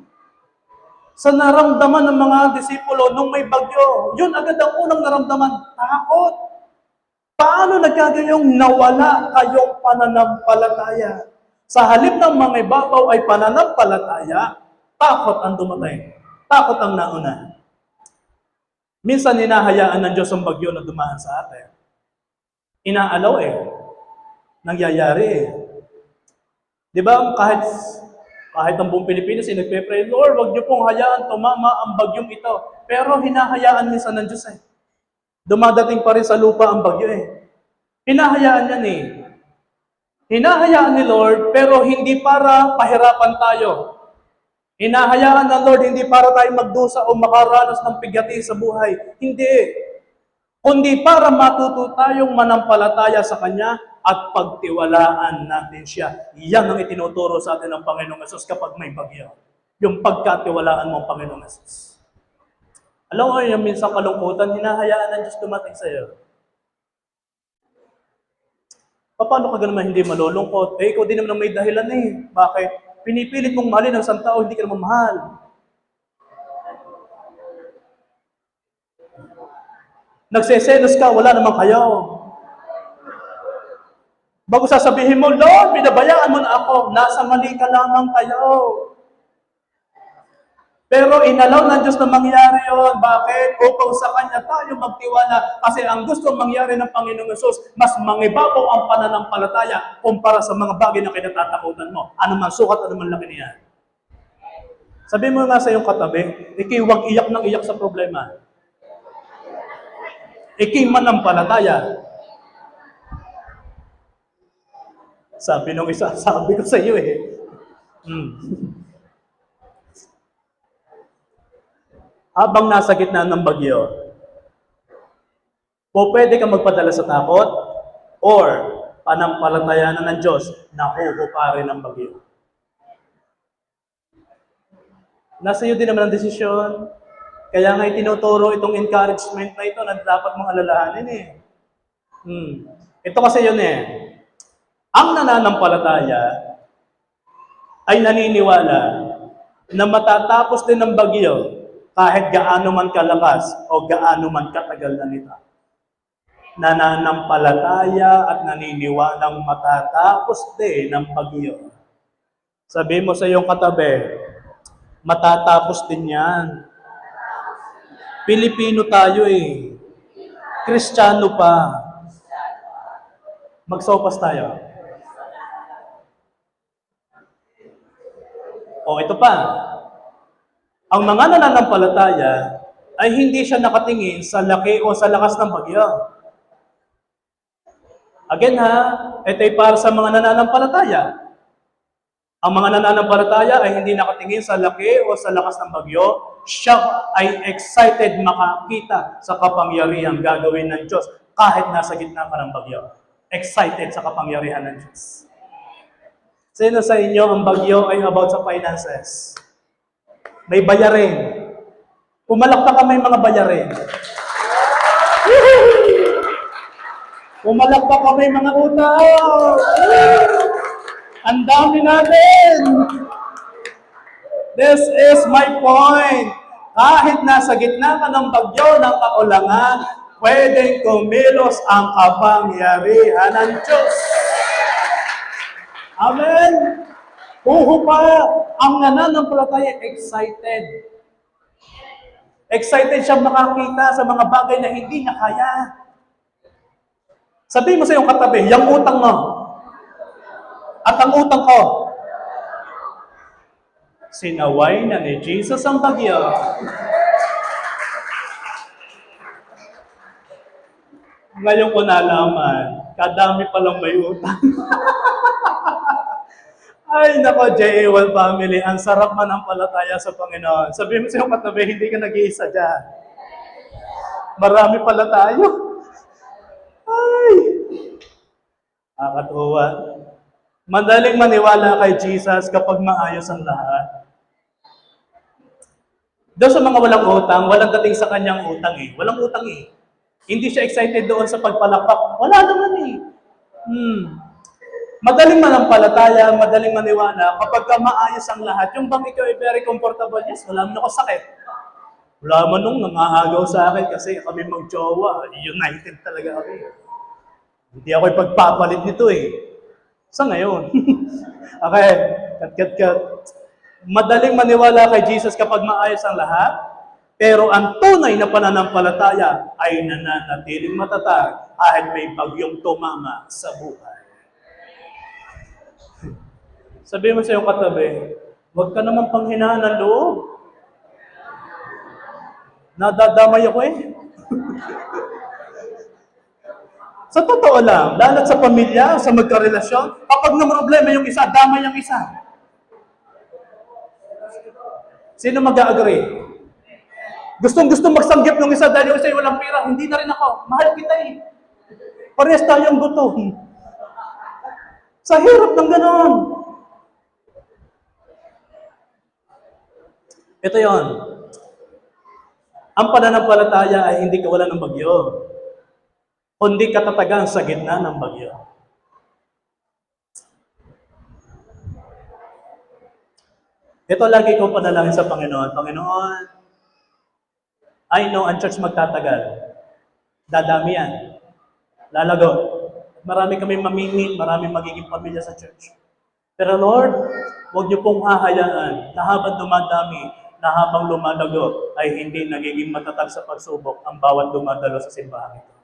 Sa naramdaman ng mga disipulo nung may bagyo, yun agad ang unang naramdaman, takot. Paano nagkagayong nawala kayong pananampalataya? Sa halip ng mangibabaw ay pananampalataya, takot ang dumatay. Takot ang nauna. Minsan hinahayaan ng Diyos ang bagyo na dumaan sa atin. Inaalaw eh. Nangyayari eh. Di ba kahit ang buong Pilipinas ay nagpe-pray, Lord, wag niyo pong hayaan tumama ang bagyong ito. Pero hinahayaan minsan ng Diyos eh. Dumadating pa rin sa lupa ang bagyo eh. Hinahayaan yan eh. Hinahayaan ni Lord, pero hindi para pahirapan tayo. Hinahayaan ng Lord, hindi para tayo magdusa o makaranas ng pigati sa buhay. Hindi. Kundi para matuto tayong manampalataya sa Kanya at pagtiwalaan natin siya. Yan ang itinuturo sa atin ng Panginoong Yesus kapag may bagyo. Yung pagkatiwalaan mo ang Panginoong Yesus. Alam mo, yung minsan kalungkutan, hinahayaan ng Diyos dumating sa iyo. Paano ka naman hindi malulungkot? Ikaw din naman may dahilan eh. Bakit? Pinipilit mong mahalin ang isang tao, hindi ka naman mahal. Nagseselos ka, wala namang kayo. Bago sasabihin mo, Lord, binabayaan mo na ako, nasa mali ka lamang kayo. Pero inalaw ng Diyos na mangyari yun. Bakit? Upang sa Kanya tayo magtiwala. Kasi ang gusto mangyari ng Panginoong Yesus, mas mangibabaw ang pananampalataya kumpara sa mga bagay na kinatatakutan mo. Ano man sukat, ano man laki niyan. Sabi mo nga sa iyong katabi, huwag iyak ng iyak sa problema. Mananampalataya. Sabi nung isa, sabi ko sa iyo eh. Habang nasa gitna ng bagyo, pwede kang magpadala sa takot or panampalatayanan ng Diyos na huhuparin ng bagyo. Nasa iyo din naman ang desisyon. Kaya nga itinuturo itong encouragement na ito na dapat mong alalahanin eh. Ito kasi yun eh. Ang nananampalataya ay naniniwala na matatapos din ng bagyo kahit gaano man kalakas o gaano man katagal na nito. Nananampalataya at naniniwalang matatapos din ng bagyo. Sabi mo sa iyong katabi, matatapos din yan. Pilipino tayo eh. Kristiyano pa. Magsopas tayo. Ito pa. Ang mga nananampalataya ay hindi siya nakatingin sa laki o sa lakas ng bagyo. Again ha, ito ay para sa mga nananampalataya. Ang mga nananampalataya ay hindi nakatingin sa laki o sa lakas ng bagyo. Siya ay excited makakita sa kapangyarihan gagawin ng Diyos kahit nasa gitna ka ng bagyo. Excited sa kapangyarihan ng Diyos. Sino sa inyo ang bagyo ay about sa finances? May bayarin. Pumalakpak ka, may mga bayarin. Pumalakpak ka, may mga utang. Ang dami natin. This is my point. Kahit nasa gitna ka ng bagyo ng kaulangan, pwedeng kumilos ang kapangyarihan ng Diyos. Amen? Puho pa ang nananampalataya excited. Excited siya makakita sa mga bagay na hindi niya kaya. Sabihin mo sa iyong katabi, yung utang mo. At ang utang ko. Sinaway na ni Jesus ang bagyo. Ngayon ko nalaman, kadami palang may utang. Ay, nako, JA1 family, ang sarap manampalataya sa Panginoon. Sabihin mo sa iyong katabi, hindi ka nag-iisa dyan. Marami pala tayo. Ay, nakakatuwa. Madaling maniwala kay Jesus kapag maayos ang lahat. Doon sa mga walang utang, walang dating sa kanyang utang eh. Walang utang eh. Hindi siya excited doon sa pagpalakpak. Wala naman eh. Madaling manampalataya, madaling maniwala, kapag ka maayos ang lahat, yung bang ikaw ay very comfortable, yes, wala man ako sakit. Wala man nung nangahagaw sa akin kasi kami mag-jowa, united talaga kami. Hindi ako ipagpapalit nito eh. Sa ngayon. Okay, kat. Madaling maniwala kay Jesus kapag maayos ang lahat, pero ang tunay na pananampalataya ay nananatiling matatag kahit may bagyong tumama sa buhay. Sabihin mo sa iyong katabi, huwag ka naman panghinaan ng loob. Nadadamay ako eh. Sa totoo lang, lalo sa pamilya, sa magkarelasyon, kapag na problema yung isa, damay yung isa. Sino mag-a-agree? Gustong-gusto magsanggip ng isa dahil yung isa walang pera, hindi na rin ako. Mahal kita eh. Parehas tayong gutom. Sa hirap ng ganon. Ito yon. Ang pananampalataya ay hindi kawalan ng bagyo, kundi katatagan sa gitna ng bagyo. Ito lagi kong panalangin sa Panginoon. Panginoon, I know ang church magtatagal. Dadami yan. Lalago. Marami kami mamimit, marami magiging pamilya sa church. Pero Lord, huwag niyo pong hahayaan na habang dumadami, na habang lumalago ay hindi nagiging matatag sa pagsubok ang bawat dumadalo sa simbahan ito.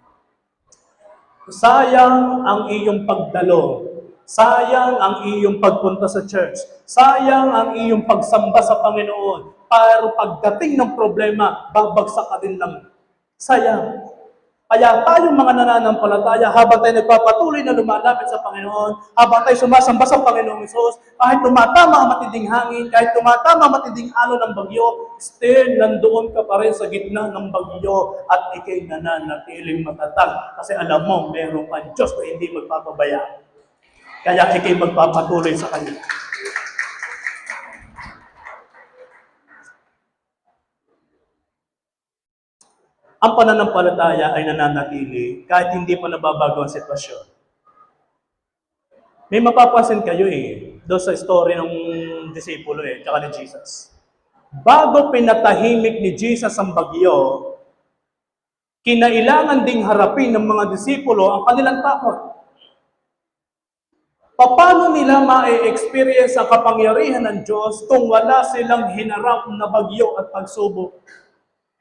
Sayang ang iyong pagdalo. Sayang ang iyong pagpunta sa church. Sayang ang iyong pagsamba sa Panginoon. Pero pagdating ng problema, babagsak ka din lang. Sayang. Kaya tayong mga nananampalataya, habang tayo nagpapatuloy na lumalapit sa Panginoon, habang tayo sumasamba sa Panginoong Hesus, kahit tumatama ang matinding hangin, kahit tumatama ang matinding alon ng bagyo, still nandoon ka pa rin sa gitna ng bagyo at ikay nananatiling matatag. Kasi alam mo, meron kang Diyos na hindi magpapabaya. Kaya ikay magpapatuloy sa Kanya. Ang pananampalataya ay nananatili kahit hindi pa nababago ang sitwasyon. May mapapansin kayo doon sa story ng disipulo tsaka ni Jesus. Bago pinatahimik ni Jesus ang bagyo, kinailangan ding harapin ng mga disipulo ang kanilang takot. Paano nila ma-experience ang kapangyarihan ng Diyos kung wala silang hinarap na bagyo at pagsubok?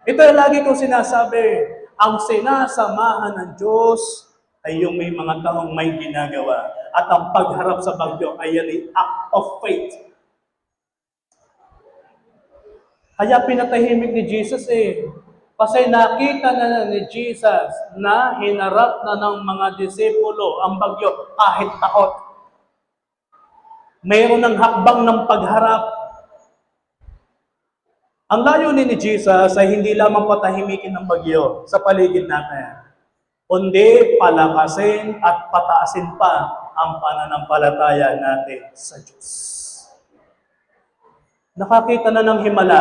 Ito yung lagi kong sinasabi, ang sinasamahan ng Diyos ay yung may mga taong may ginagawa. At ang pagharap sa bagyo ay an act of faith. Kaya pinatahimik ni Jesus kasi nakita na ni Jesus na hinarap na ng mga disipulo ang bagyo kahit takot. Mayroon ng hakbang ng pagharap. Ang layunin ni Jesus ay hindi lamang patahimikin ng bagyo sa paligid natin, kundi palakasin at pataasin pa ang pananampalataya natin sa Diyos. Nakakita na ng himala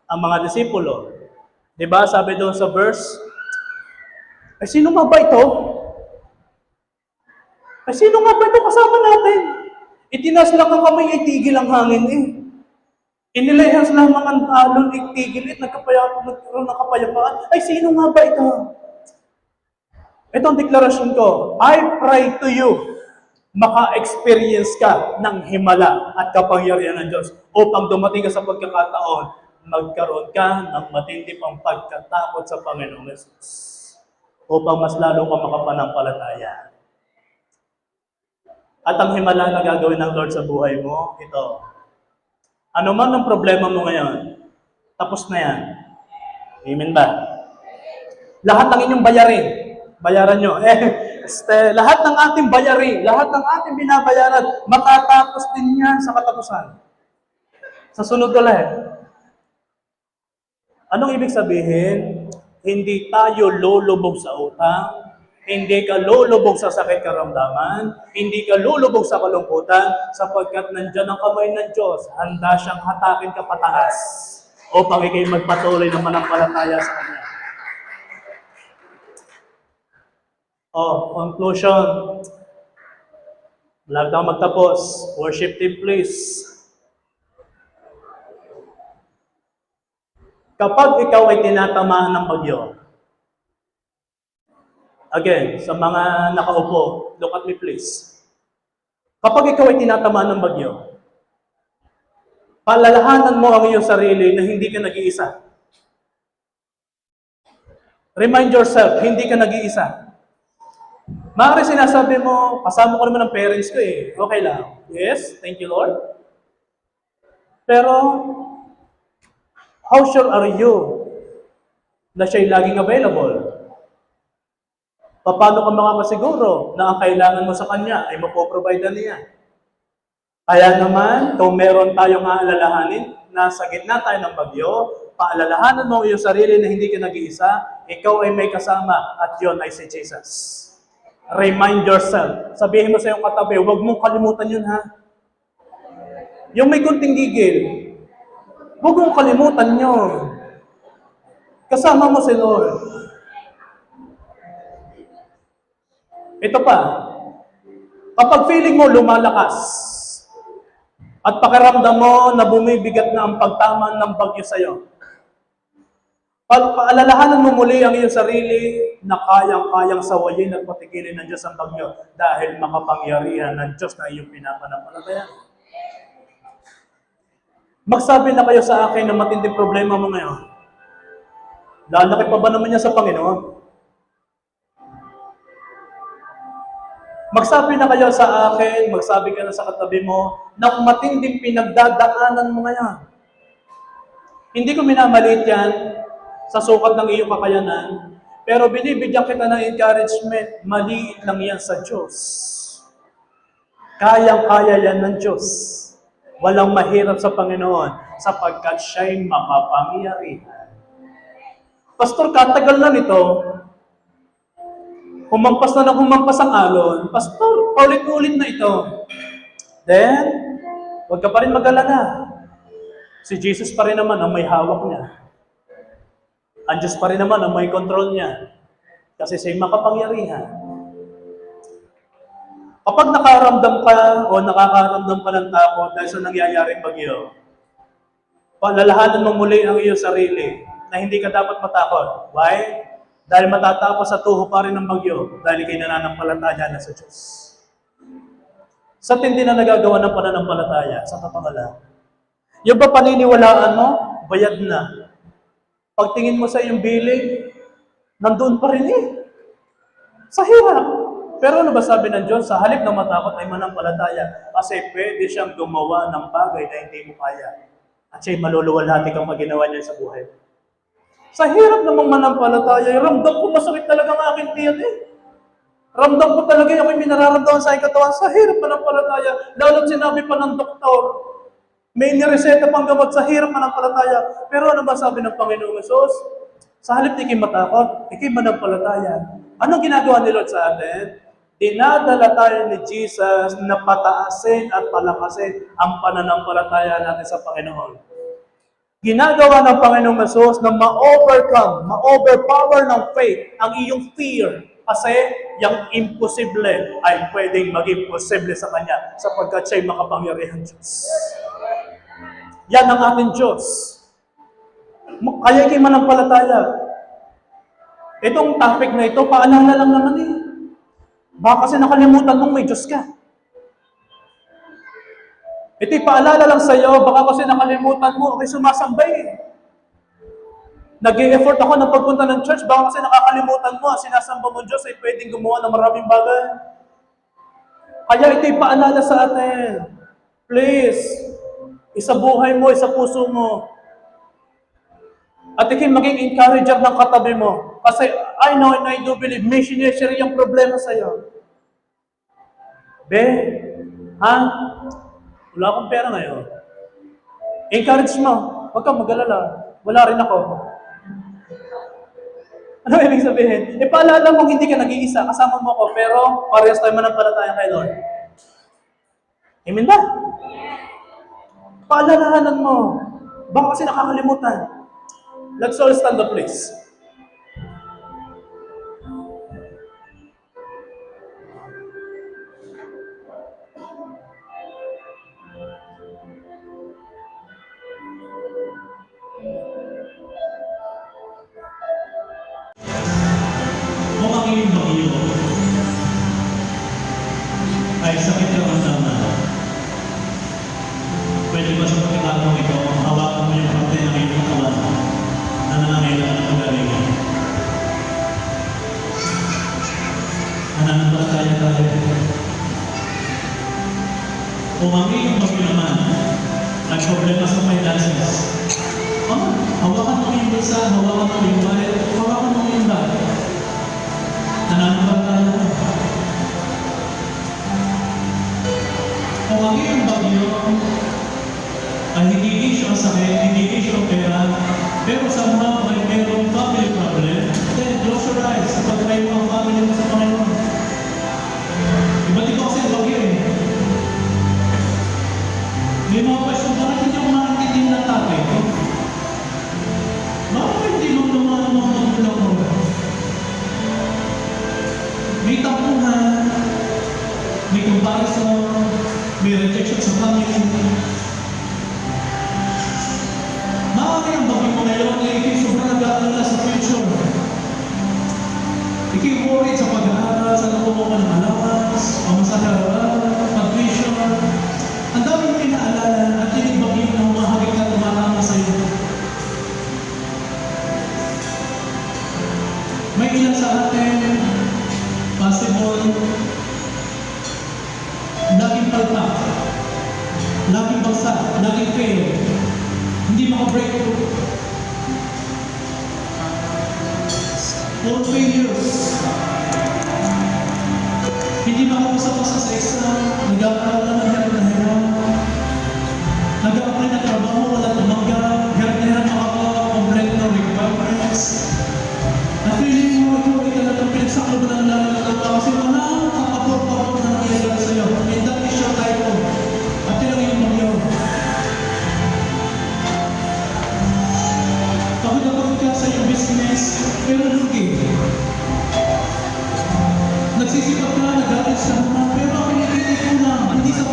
ang mga disipulo. Diba, sabi doon sa verse, ay sino nga ba ito? Ay sino nga ba ito kasama natin? Itinas lang ang kamay, itigil ang hangin eh. Inilehas lamang ang alon, itigil at nagkaroon ng kapayapaan. Ay sino nga ba ito? Ito ang deklarasyon ko. I pray to you, maka-experience ka ng himala at kapangyarihan ng Diyos upang dumating ka sa pagkakataon, magkaroon ka ng matindi pang pagkatakot sa Panginoong Jesus upang mas lalo ka makapanampalataya. At ang himala na gagawin ng Lord sa buhay mo, ito. Ano man ang problema mo ngayon, tapos na yan. Amen ba? Lahat ng inyong bayaran nyo. Lahat ng ating bayarin, lahat ng ating binabayaran, matatapos din yan sa katapusan. Sa sunod ulit. Anong ibig sabihin? Hindi tayo lulubog sa utang, hindi ka lulubog sa sakit karamdaman, hindi ka lulubog sa kalungkutan, sapagkat nandyan ang kamay ng Diyos, handa siyang hatakin ka pataas upang ikay magpatuloy ng manampalataya sa Kanya. Conclusion. Wala kang magtapos. Worship team, please. Kapag ikaw ay tinatamaan ng bagyo, again, sa mga nakaupo, look at me please. Kapag ikaw ay tinatamaan ng bagyo, palalahanan mo ang iyong sarili na hindi ka nag-iisa. Remind yourself, hindi ka nag-iisa. Maaari sinasabi mo, kasama ko naman ng parents ko eh. Okay lang. Yes, thank you Lord. Pero, how sure are you na siya'y laging available? Paano ka makakasiguro na ang kailangan mo sa Kanya ay mapoprovide niya? Kaya naman, kung meron tayong aalalahanin na sa gitna tayo ng bagyo, paalalahanan mo iyong sarili na hindi ka nag-iisa, ikaw ay may kasama at yun ay si Jesus. Remind yourself. Sabihin mo sa iyong katabi, huwag mong kalimutan yun ha. Yung may kunting gigil, huwag mong kalimutan yun. Kasama mo si Lord. Ito pa, kapag feeling mo lumalakas at pakiramdam mo na bumibigat na ang pagtama ng bagyo sa iyo, paalalahanan mo muli ang iyong sarili na kayang-kayang sawayin at patigilin ng Diyos ang bagyo dahil makapangyarihan ng Diyos na iyong pinapanampalataya. Magsabi na kayo sa akin na matinding problema mo ngayon. Lalaki pa ba naman niya sa Panginoon? Magsabi na kayo sa akin, magsabi ka na sa katabi mo, na matinding pinagdadaanan mo ngayon. Hindi ko minamalit yan sa sukat ng iyong kakayanan, pero binibigyan kita ng encouragement, maliit lang yan sa Diyos. Kayang-kaya yan ng Diyos. Walang mahirap sa Panginoon, sapagkat siya'y makapangyarihan. Pastor, katagal na nito, humampas na humampas ang alon. Pastor, paulit-ulit na ito. Then, huwag ka pa rin mag-alala. Si Jesus pa rin naman ang may hawak niya. Ang Diyos pa rin naman ang may control niya. Kasi siya'y makapangyarihan. Kapag nakaramdam ka o nakakaramdam ka ng takot dahil sa nangyayaring bagyo, palalahanan mo muli ang iyong sarili na hindi ka dapat matakot. Why? Dahil matatapos sa tuho pa rin ng bagyo dahil ikay nananampalataya na sa Diyos. Sa tindi na nagagawa ng pananampalataya, sa totoo lang. Yung ba paniniwalaan mo, bayad na. Pagtingin mo sa iyong bilig, nandun pa rin eh. Sa hirap. Pero ano ba sabi ng Diyos? Sa halip na matakot ay manampalataya kasi pwede siyang gumawa ng bagay na hindi mo kaya. At siya'y maluluwalhati kang maginawa niya sa buhay. Sa hirap namang manampalataya, ramdam ko masakit talaga ang aking tiyan eh. Ramdam ko talaga yung may nararamdaman sa aking katawan sa hirap mananampalataya. Lalo't sinabi pa ng doktor, may nireseta pang gamot sa hirap mananampalataya. Pero ano ba sabi ng Panginoong Yesus? Sa halip di kayo matakot, ikay mananampalataya. Anong ginagawa ni Lord sa atin? Dinadala tayo ni Jesus na pataasin at palakasin ang pananampalataya natin sa Panginoon. Ginagawa ng Panginoong Yesus na ma-overcome, ma-overpower ng faith ang iyong fear. Kasi yung imposible ay pwedeng maging posible sa Kanya sapagkat siya'y makapangyarihan Diyos. Yan ang ating Diyos. Kaya kayo manampalataya. Itong topic na ito, paalala lang naman eh. Baka kasi nakalimutan mong may Diyos ka. Ito'y paalala lang sa iyo, baka kasi nakalimutan mo, okay sumasambay eh. Nag-i-effort ako ng pagpunta ng church, baka kasi nakakalimutan mo, sinasamba mo Diyos ay pwedeng gumawa ng maraming bagay. Kaya ito'y paalala sa atin. Please, isa buhay mo, isa puso mo. At ikay maging encourager ng katabi mo. Kasi I know and I do believe, may sinishare yung problema sa iyo. Be, ha? Wala akong pera ngayon. Encourage mo. Huwag kang mag-alala. Wala rin ako. Ano ibig sabihin? Paalala mo hindi ka nag-iisa. Kasama mo ko. Pero parehas tayo mananampalataya kay Lord. Amen ba? Paalalahanan mo. Baka kasi nakakalimutan. Let's all stand up, please. Kung ang iyong bagyo ay sakit ka ang tama, pwede ba sa pagkakataong ito, hawakan mo yung parte ng iyong katawan na nangangailangan ng pagalingan. Nananampalataya tayo. Kung ang iyong bagyo naman ay problema sa finances, hawakan mo yung bulsa, hawakan mo yung wallet, hawakan mo yung bag. Nananampalataya ka. Kung ang iyong bagyo ay hindi issue ang sakit, hindi issue ang pera, pero somehow ay merong family problem, then close your eyes sa pag-try mo ang family mo sa Panginoon. Iba't iba kasi ang bagyo eh. May mga question, bakit hindi ako nakakitid ng tatay ko? Bakit hindi mo naman ang mga magulang mo? May tampuhan, may comparison, may rejection sa family. Maaari ang bagay mo ngayon na ikay sobrang nag-aalala sa future. Ikay worried sa pag-aaral, sa nakuha ng allowance, pamasaheran, pag-tuition. Ang dami mo inaalala at yun yung bagay na humahagit na tumatama sa iyo. May ilan sa atin, possible, laging palpak, laging bagsak, laging fail, hindi maka-breakthrough. All failures. Hindi makapasa-pasa sa exam, nag-aaral na ng hirap na hirap, nag-a-apply na trabaho, wala tumanggap, hirap na hirap makakomplete ng requirements. Na-feeling mo, ito ay talagang pinagsaklo mo ng lalala kasi wala kakapor-kapor na nangyayari sa'yo. And that is your title. At yun ang iyong bagyo. Pagod ka sa iyong business, pero lugi. Nagsisipag ka, nag-aalis ka naman, pero ang pinipili ko lang, hindi sa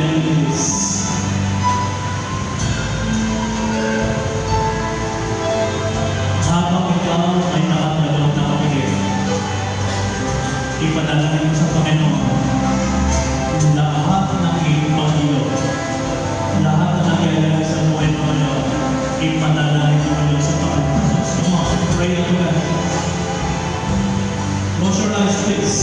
enemies. Habang ikaw ay nakatulog na kapatid, ipanalangin mo sa Panginoon lahat ng iyong pag-iyo, lahat na nangyayari sa buhay mo ngayon, ipanalangin mo ngayon sa Panginoon. Come on, pray to God. Close your eyes, please.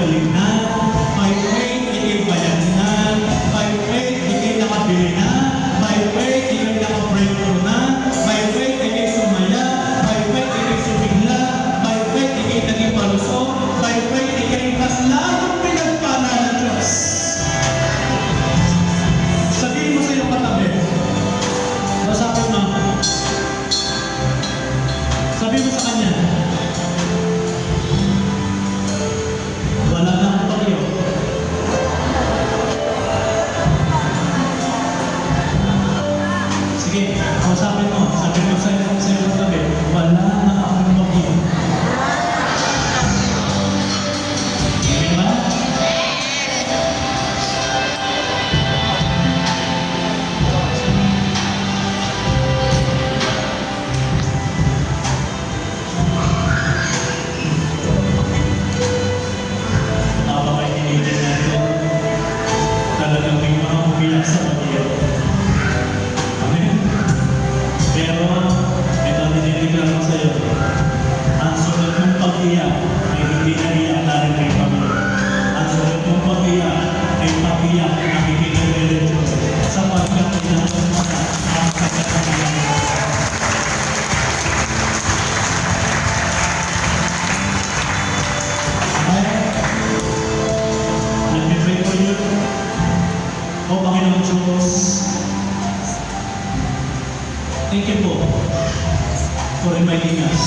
pinagalingan. By faith, ikay bayanan. By faith, ikay nakabili na. By faith, ikay nakabreakthrough na. By faith, ikay sumaya. By faith, ikay sumigla. By faith, ikay naging palusot. By faith, ikay mas lalong pinagpala ng Diyos. Sabihin mo sa iyong katabi. Basapin mo. Sabihin mo sa kanya. Wala na akong pagyo. Sige, kausapin mo. Sabi mo sa iyong katabi. Wala na akong pagyo. Sige ba? Habang ay tinigil natin, talagang may mga umiyak sa pag-iyak. Amen? Pero, ito ninitiglan ko sa iyo. Ang sunod mong pag-iyak ay hindi na iyak na rin kay Panginoon. Ang sunod mong pag-iyak ay pag-iyak na bibigyan ng Diyos sapagkat pinatong mo na ang kanyang. Let me pray for you. O Panginoon Diyos, thank you po for reminding us.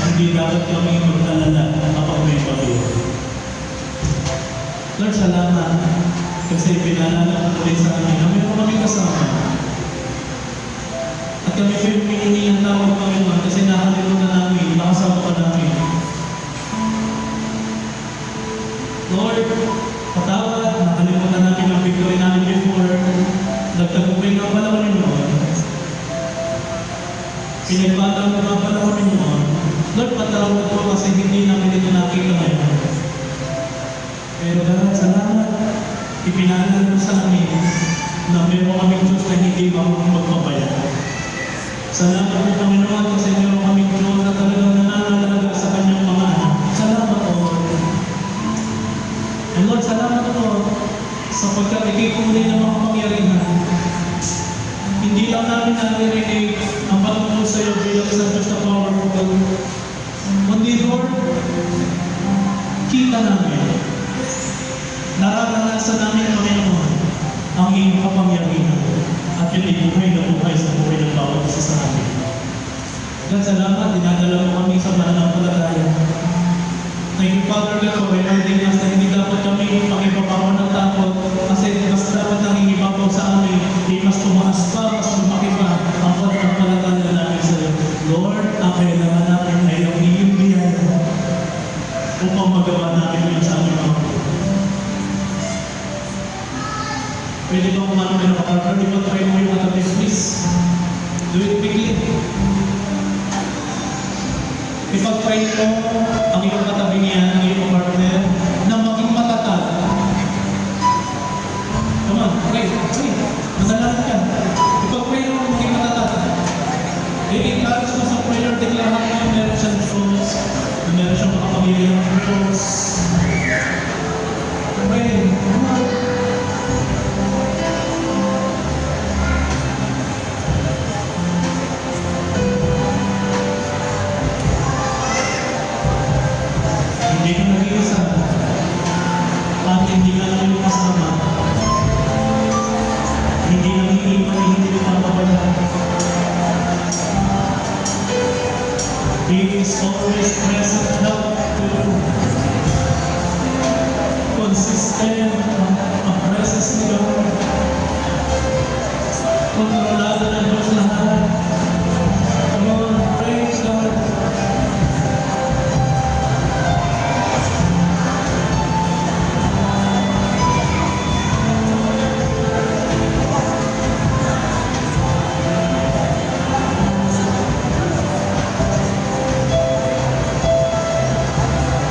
Hindi dapat kami magkalala kapag may pagyo. Lord, salamat kasi pinalala mo rin sa amin na meron kami kasama. At kami po yung pinili ang tawag Panginoon kasi nakalimutan namin, nakasama ka namin. Lord, patawad, nakalimutan natin ang victory namin before. Nagtagumpay nga pala ko noon. Pinagbatang nga pala ko noon. Lord, patawad ko kasi hindi namin ito nakita ngayon. Pero God, salamat. Ipinaalala mo sa amin na meron kaming Diyos na hindi magpapaya. Salamat po Panginoon kasi meron kaming Diyos na talagang nananalaga sa kanyang mga anak. Salamat po. And Lord, salamat po sapagkat ikikulay ng mga pangyarihan. Hindi lang namin naririnig ang patungkol sa iyo bilang isang Diyos na powerful. Kundi Lord, kita namin, nararanasan namin Panginoon ang iyong kapangyarihan at yun ay buhay na buhay sa buhay ng bawat isa sa amin. God, salamat, dinadala mo kami sa mananampalataya. Thank you, Father God, for reminding us na hindi dapat kami pangibabaw ng takot kasi mas dapat nangingibabaw sa amin, di mas tumaas pa, mas lumaki pa ang pagpapalatanda namin sa iyo. Lord, ang kailangan natin ay ang iyong biyaya upang magawa natin yun sa aming mga buhay. Pwede ba kung ano may nakapartner, di ba try mo yung katabi, please? Do it quickly. Ipag-try mo ang iyong katabi niya, ang iyong partner, na maging matatag. Come on, pray. Manalangin ka. Ipag-pray mo maging matatag. I-encourage mo sa prayer, deklarahan mo na meron siyang Diyos, na meron siyang makapangyayang Diyos. Pray. Come on. Hindi ka nag-iisa at hindi ka namin kasama. Hindi namin iiwan, hindi napapabayaan. He is always present, help to consistent ang presence ni God. Kontrolado ng Diyos lahat. Come on, praise God.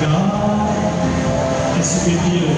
God is with you.